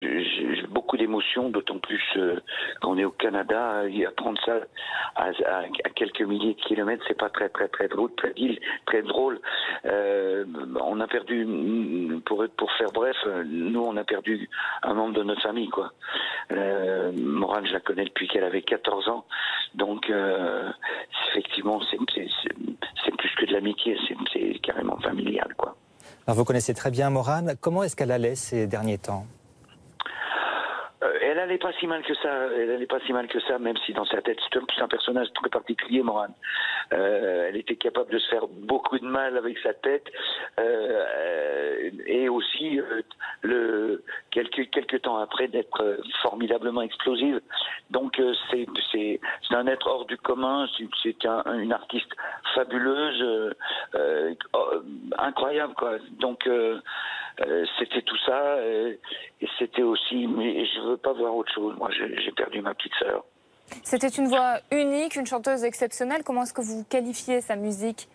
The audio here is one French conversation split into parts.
J'ai beaucoup d'émotions, d'autant plus quand on est au Canada. Et apprendre ça à quelques milliers de kilomètres, c'est pas très drôle, très drôle. On a perdu, pour faire bref, nous on a perdu un membre de notre famille, quoi. Morane, je la connais depuis qu'elle avait 14 ans, donc effectivement c'est plus que de l'amitié, c'est carrément familial, quoi. Alors vous connaissez très bien Morane. Comment est-ce qu'elle allait ces derniers temps? Elle allait pas si mal que ça. Elle allait pas si mal que ça, même si dans sa tête, c'est un personnage très particulier, Morane. Elle était capable de se faire beaucoup de mal avec sa tête, et aussi quelques temps après d'être formidablement explosive. Donc c'est un être hors du commun. C'est une artiste fabuleuse, incroyable, quoi. Donc c'était tout ça, et c'était aussi, mais je veux pas voir autre chose. Moi, j'ai perdu ma petite sœur. C'était une voix unique, une chanteuse exceptionnelle. Comment est-ce que vous qualifiez sa musique?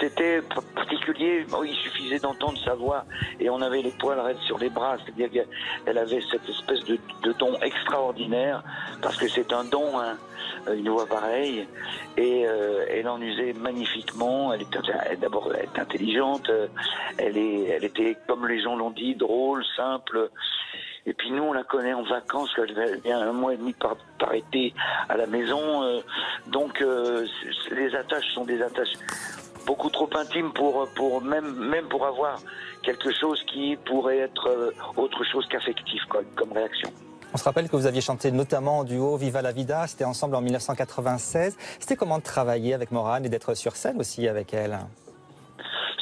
C'était particulier. Bon, il suffisait d'entendre sa voix et on avait les poils raides sur les bras. C'est-à-dire qu'elle avait cette espèce de don extraordinaire, parce que c'est un don, hein, une voix pareille, et elle en usait magnifiquement. D'abord, elle est intelligente, elle était, comme les gens l'ont dit, drôle, simple. Et puis nous, on la connaît en vacances, elle vient 1 mois et demi par été à la maison. Donc les attaches sont des attaches beaucoup trop intimes pour même pour avoir quelque chose qui pourrait être autre chose qu'affectif, comme réaction. On se rappelle que vous aviez chanté notamment en duo Viva la Vida, c'était ensemble en 1996. C'était comment de travailler avec Morane et d'être sur scène aussi avec elle?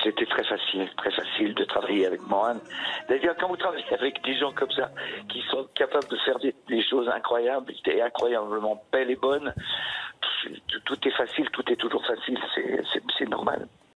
C'était très facile de travailler avec Morane. D'ailleurs, quand vous travaillez avec des gens comme ça, qui sont capables de faire des choses incroyables et incroyablement belles et bonnes, tout est facile, tout est toujours facile, c'est normal.